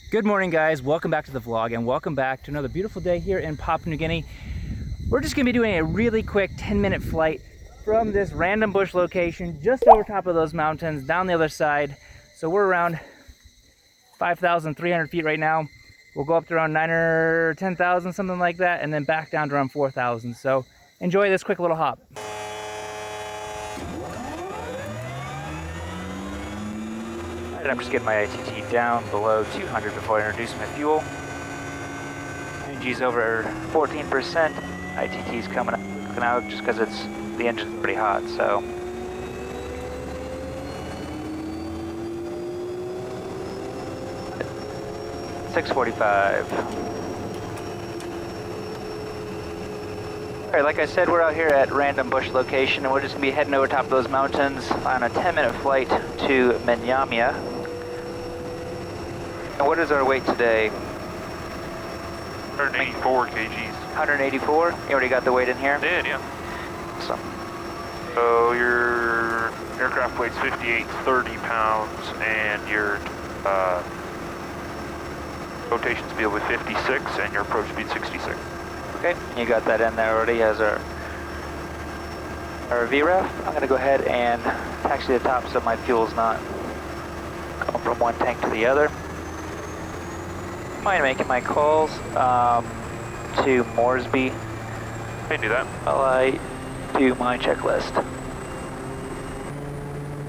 Good morning, guys. Welcome back to the vlog and welcome back to another beautiful day here in Papua New Guinea. We're just gonna be doing a really quick 10-minute flight from this random bush location just over top of those mountains down the other side. So we're around 5,300 feet right now. We'll go up to around 9 or 10,000, something like that, and then back down to around 4,000. So enjoy this quick little hop. I'm just getting my ITT down below 200 before I introduce my fuel. Energy's over 14%. ITT's coming out just because the engine's pretty hot, so. $6:45. All right, like I said, we're out here at random bush location, and we're just gonna be heading over top of those mountains on a 10-minute flight to Menyamia. And what is our weight today? 184 kgs. 184? You already got the weight in here? Did, yeah. Awesome. So your aircraft weight's 5830 pounds, and your rotation speed will be 56, and your approach speed 66. Okay, you got that in there already as our VREF. I'm gonna go ahead and taxi the top so my fuel's not going from one tank to the other. Mind making my calls to Moresby. I can do that. While I do my checklist.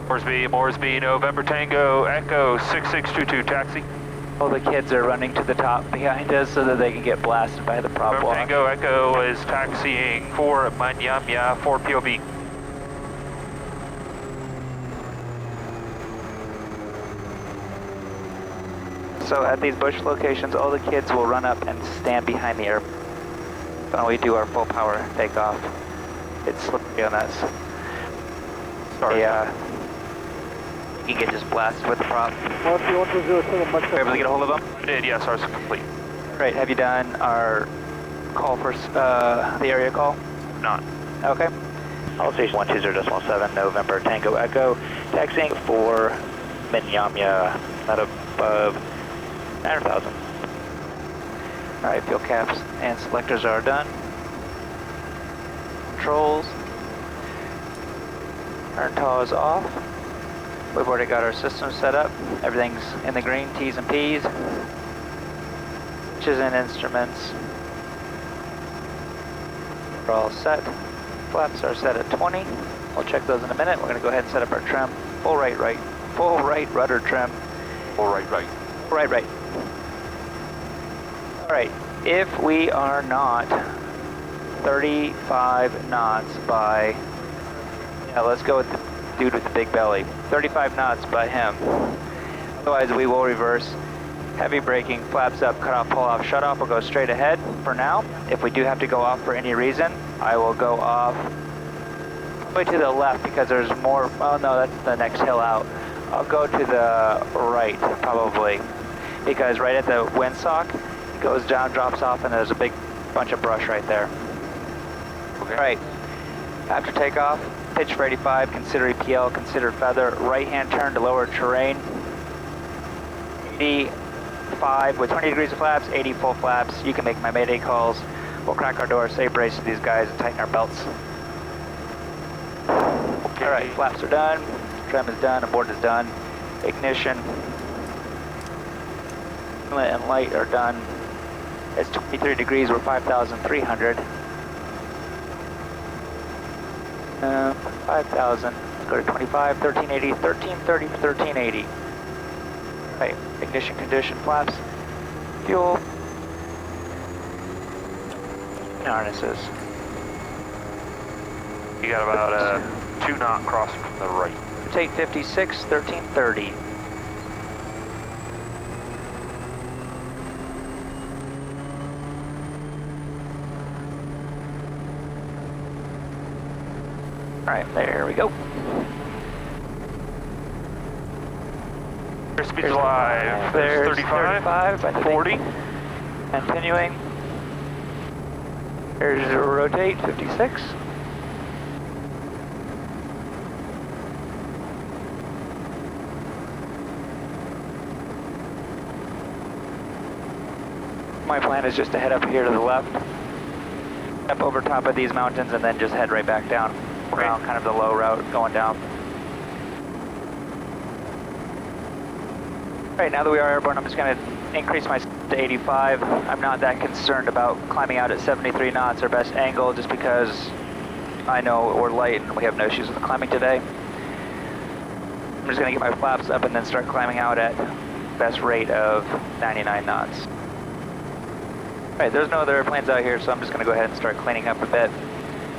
Moresby, November Tango, Echo 6622, taxi. All the kids are running to the top behind us so that they can get blasted by the prop walk. Tango, Echo is taxiing for Menyamia for POV. So at these bush locations, all the kids will run up and stand behind the airplane when we do our full power takeoff. It's slippery on us. Sorry. You can get just blasted with the prop. Were you able to get a hold of them? I did, yes, ours is complete. Great. Have you done our call for the area call? Not. Okay. All station 120.7, November Tango Echo, taxiing for Menyamia, not above 900,000. All right, fuel caps and selectors are done. Controls. Turn taw is off. We've already got our system set up. Everything's in the green, T's and P's. Switches and instruments. We're all set. Flaps are set at 20. We'll check those in a minute. We're gonna go ahead and set up our trim. Full right, full right rudder trim. Full right. Right. All right, if we are not 35 knots by, let's go with the dude with the big belly. 35 knots by him. Otherwise, we will reverse. Heavy braking, flaps up, cut off, pull off, shut off. We'll go straight ahead for now. If we do have to go off for any reason, I will go off way to the left because there's more. Oh no, that's the next hill out. I'll go to the right probably because right at the windsock, it goes down, drops off, and there's a big bunch of brush right there. Okay. All right. After takeoff, pitch for 85, consider EPL, consider feather, right-hand turn to lower terrain. 85 with 20 degrees of flaps, 80 full flaps. You can make my mayday calls. We'll crack our door, say brace to these guys, and tighten our belts. Okay. All right, flaps are done, trim is done, abort is done. Ignition, inlet and light are done. It's 23 degrees, we're 5,300. 5,000, let's go to 25, 1380, 1330, 1380. Right, ignition condition, flaps, fuel, and harnesses. You got about a 2-knot cross from the right. Take 56, 1330. All right, there we go. Airspeed's live. There's 35, I think. 40. Continuing. There's rotate, 56. My plan is just to head up here to the left, up over top of these mountains, and then just head right back down around kind of the low route going down. All right, now that we are airborne, I'm just going to increase my speed to 85. I'm not that concerned about climbing out at 73 knots, our best angle, just because I know we're light and we have no issues with climbing today. I'm just going to get my flaps up and then start climbing out at best rate of 99 knots. All right, there's no other airplanes out here, so I'm just going to go ahead and start cleaning up a bit.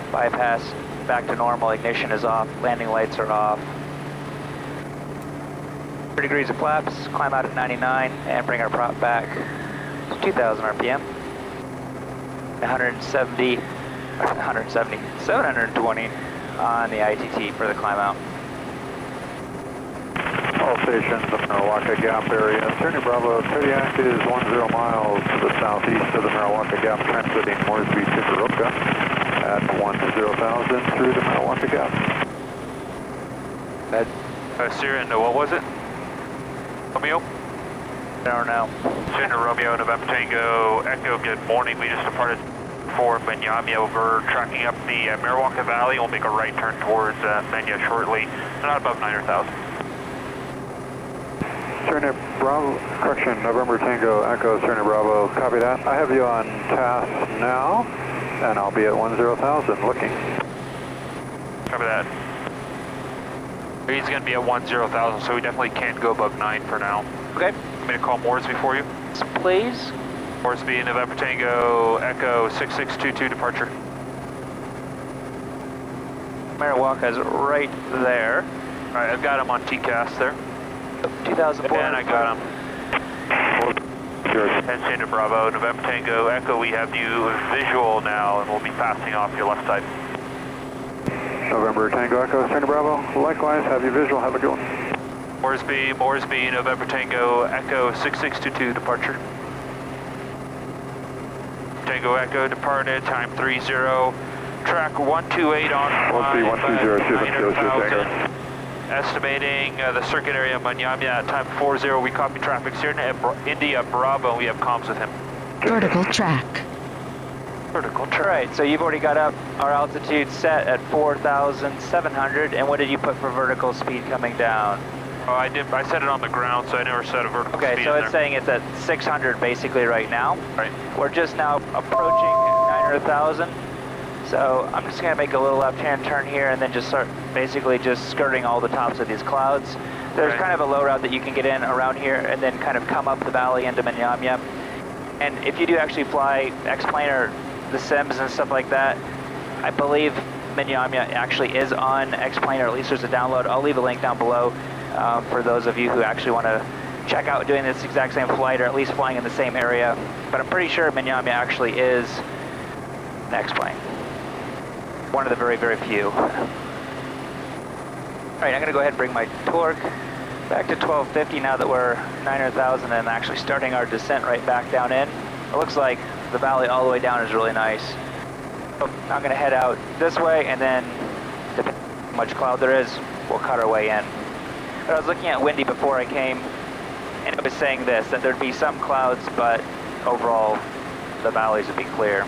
Bypass back to normal, ignition is off, landing lights are off. 30 degrees of flaps, climb out at 99, and bring our prop back to 2,000 RPM. 720 on the ITT for the climb out. All stations in the Mariwaka Gap area. Missionary Bravo, Kodiak is 10 miles to the southeast of the Mariwaka Gap, transiting Moresby to Kuroka at 10,000 through the Mariwaka Gap. Sierra, and what was it? Romeo? I don't know. Sierra Romeo, November Tango, Echo, good morning. We just departed for Manyamya. We're tracking up the Mariwaka Valley. We'll make a right turn towards Manya shortly. Not above 900,000. Missionary Bravo, correction, November Tango, Echo, Missionary Bravo, copy that. I have you on task now, and I'll be at 10,000 looking. Copy that. He's going to be at 10,000, so we definitely can't go above 9 for now. Okay. Want me to call Moresby for you? Please. Moresby, November Tango, Echo, 6622 departure. Mariwaka's right there. All right, I've got him on TCAS there. 2,400. And I got him. And Santa Bravo, November Tango, Echo, we have you visual now, and we'll be passing off your left side. November Tango, Echo, Santa Bravo, likewise, have you visual, have a good one. Moresby, November Tango, Echo, 6622 departure. Tango Echo departed, time 30, track 128 on. Moresby 120, Tango. Estimating the circuit area Manyamya at time 40. We copy traffic Sierra India Bravo. We have comms with him. Vertical track. Vertical track. Right, so you've already got up our altitude set at 4,700, and what did you put for vertical speed coming down? Oh, I set it on the ground, so I never set a vertical speed. Okay, so it's saying it's at 600 basically right now. Right. We're just now approaching 900,000. So I'm just going to make a little left-hand turn here and then just start basically just skirting all the tops of these clouds. There's kind of a low route that you can get in around here and then kind of come up the valley into Manyamya. And if you do actually fly X-Plane or the Sims and stuff like that, I believe Manyamya actually is on X-Plane, or at least there's a download. I'll leave a link down below for those of you who actually want to check out doing this exact same flight or at least flying in the same area. But I'm pretty sure Manyamya actually is an X-Plane. One of the very, very few. All right, I'm going to go ahead and bring my torque back to 1250 now that we're 900,000 and actually starting our descent right back down in. It looks like the valley all the way down is really nice. So I'm going to head out this way, and then depending on how much cloud there is, we'll cut our way in. But I was looking at Windy before I came, and it was saying this, that there'd be some clouds, but overall the valleys would be clear.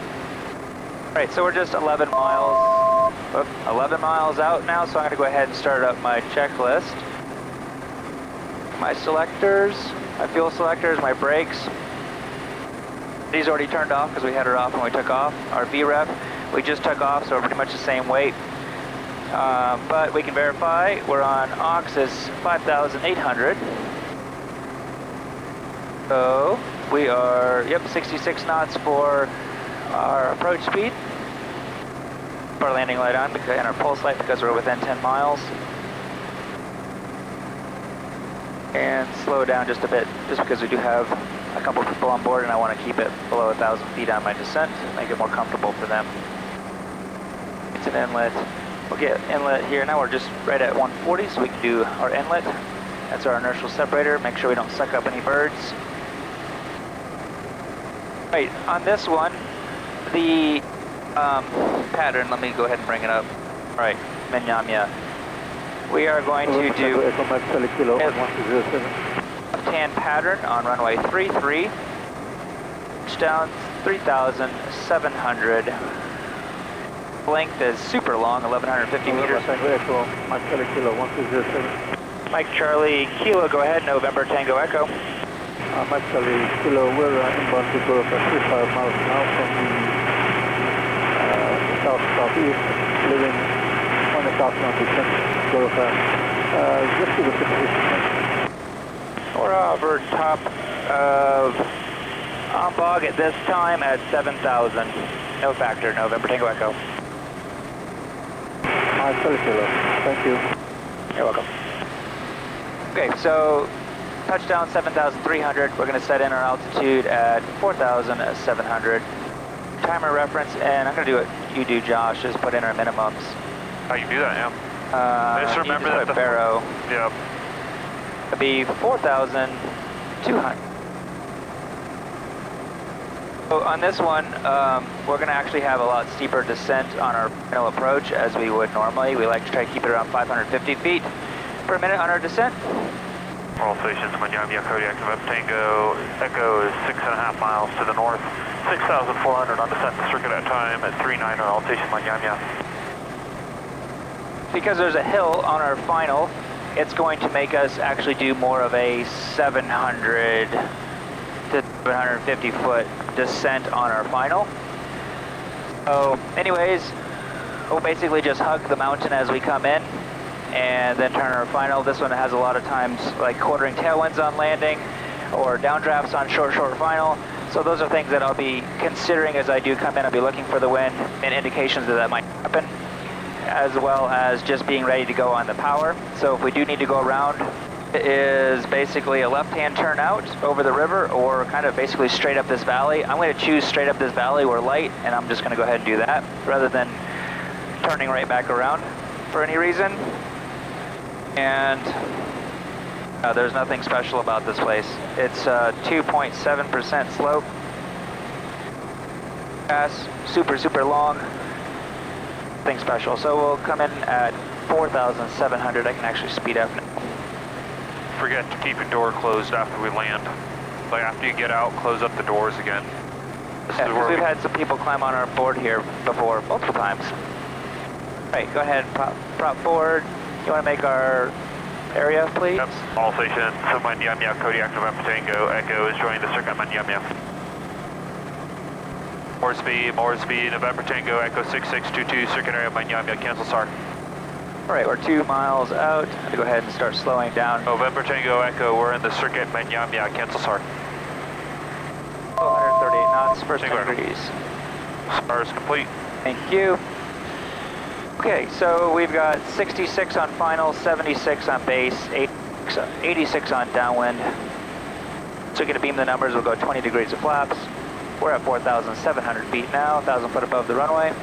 All right, so we're just 11 miles out now, so I'm going to go ahead and start up my checklist. My selectors, my fuel selectors, my brakes. These already turned off because we had her off when we took off. Our VREF, we just took off, so we're pretty much the same weight. But we can verify we're on aux is 5,800. So we are, 66 knots for our approach speed. Put our landing light on and our pulse light because we're within 10 miles. And slow down just a bit, just because we do have a couple people on board and I want to keep it below 1,000 feet on my descent, make it more comfortable for them. It's an inlet. We'll get inlet here. Now we're just right at 140, so we can do our inlet. That's our inertial separator. Make sure we don't suck up any birds. Right, on this one, the pattern, let me go ahead and bring it up. All right, Manyamya. We are going to do left-hand pattern on runway 33. Touchdown 3,700. Length is super long, 1,150 meters. Mike Charlie Kilo 1207. Mike Charlie Kilo, go ahead, November Tango Echo. Mike Charlie Kilo, we're inbound to go for 35 miles now from the south-southeast, living on the southbound descent. Go just to the 50. We're over top of Ombog at this time at 7,000. No factor, November Tango Echo. Mike Charlie Kilo, thank you. You're welcome. Okay, so touchdown 7,300. We're going to set in our altitude at 4,700. Timer reference, and I'm going to do what you do, Josh, is put in our minimums. How you do that, yeah? Just remember that the Barrow. Yep. It'll be 4,200. So on this one, we're going to actually have a lot steeper descent on our final approach as we would normally. We like to try to keep it around 550 feet per minute on our descent. All stations, Miami, Kodiak, November Tango Echo is 6.5 miles to the north. 6,400 on descent to circuit at time at 39 on all stations, Miami. Because there's a hill on our final, it's going to make us actually do more of a 700 to 750 foot descent on our final. So anyways, we'll basically just hug the mountain as we come in and then turn our final. This one has a lot of times like quartering tailwinds on landing or downdrafts on short final. So those are things that I'll be considering as I do come in. I'll be looking for the wind and indications that might happen, as well as just being ready to go on the power. So if we do need to go around, it is basically a left-hand turn out over the river or kind of basically straight up this valley. I'm going to choose straight up this valley. We're light, and I'm just going to go ahead and do that rather than turning right back around for any reason. And there's nothing special about this place. It's 2.7% slope. Pass, super long. Nothing special. So we'll come in at 4,700. I can actually speed up now. Forget to keep your door closed after we land. Like after you get out, close up the doors again. Yeah, we've had some people climb on our board here before, multiple times. All right, go ahead, prop forward. You want to make our area, please? Yep. All stations, so Miami, Kodiak, November Tango Echo is joining the circuit, Miami. More speed, November Tango Echo 6622, circuit area, Miami, cancel SAR. All right, we're 2 miles out. I'm going to go ahead and start slowing down. November Tango Echo, we're in the circuit, Miami, cancel SAR. 138 knots, first 10 degrees. SAR is complete. Thank you. Okay, so we've got 66 on final, 76 on base, 86 on downwind. So we're going to beam the numbers. We'll go 20 degrees of flaps. We're at 4,700 feet now, 1,000 foot above the runway.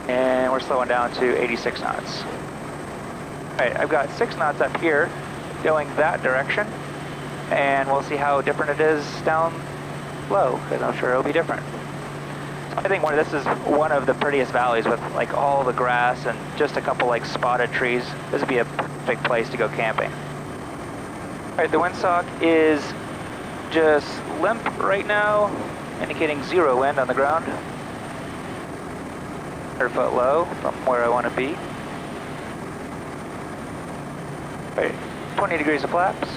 And we're slowing down to 86 knots. All right, I've got 6 knots up here going that direction. And we'll see how different it is down low, because I'm sure it'll be different. I think this is one of the prettiest valleys with like all the grass and just a couple like spotted trees. This would be a perfect place to go camping. All right, the windsock is just limp right now, indicating 0 wind on the ground. 100 foot low from where I want to be. All right, 20 degrees of flaps.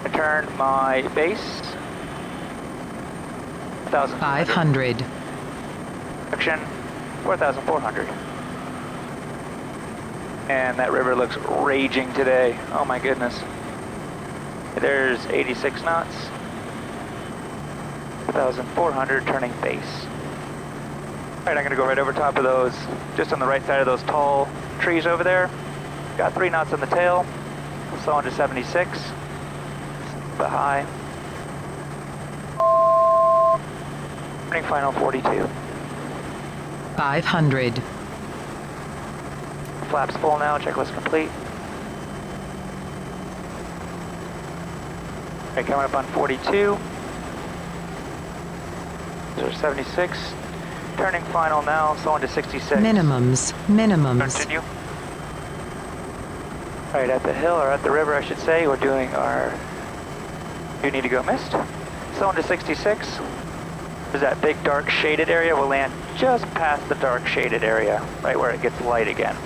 I turn my base. 500. Direction 4,400. And that river looks raging today. Oh my goodness. There's 86 knots. 4,400 turning base. All right, I'm gonna go right over top of those, just on the right side of those tall trees over there. Got 3 knots on the tail. We'll slow into 76. The high. Final 42. 500. Flaps full now, checklist complete. Okay, coming up on 42. There's 76. Turning final now, so on to 66. Minimums. Continue. All right, at the hill, or at the river I should say, we're doing our do need to go mist. slow into 66. There's that big dark shaded area. We'll land just past the dark shaded area, right where it gets light again.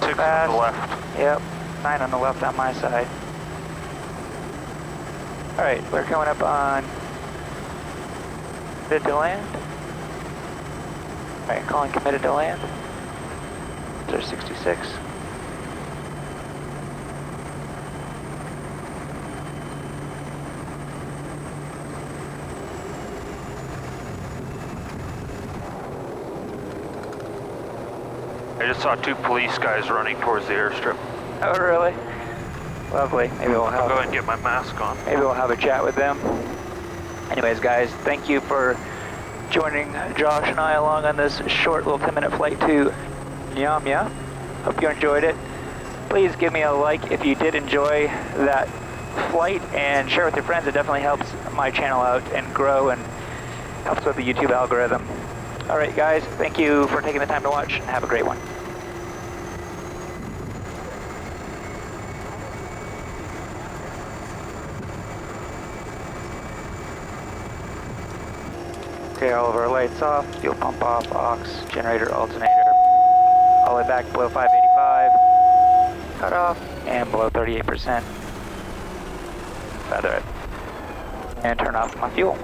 6 on the left. Yep, 9 on the left on my side. All right, we're coming up on committed to land. All right, calling committed to land. There's 66. I just saw 2 police guys running towards the airstrip. Oh, really? Lovely. Maybe we'll I'll go have ahead and get my mask on. maybe we'll have a chat with them. Anyways, guys, thank you for joining Josh and I along on this short little 10-minute flight to Nyamya. Hope you enjoyed it. Please give me a like if you did enjoy that flight, and share with your friends. It definitely helps my channel out and grow, and helps with the YouTube algorithm. All right, guys, thank you for taking the time to watch, and have a great one. Okay, all of our lights off, fuel pump off, aux, generator, alternator, all the way back below 585, cut off, and below 38%. Feather it, and turn off my fuel.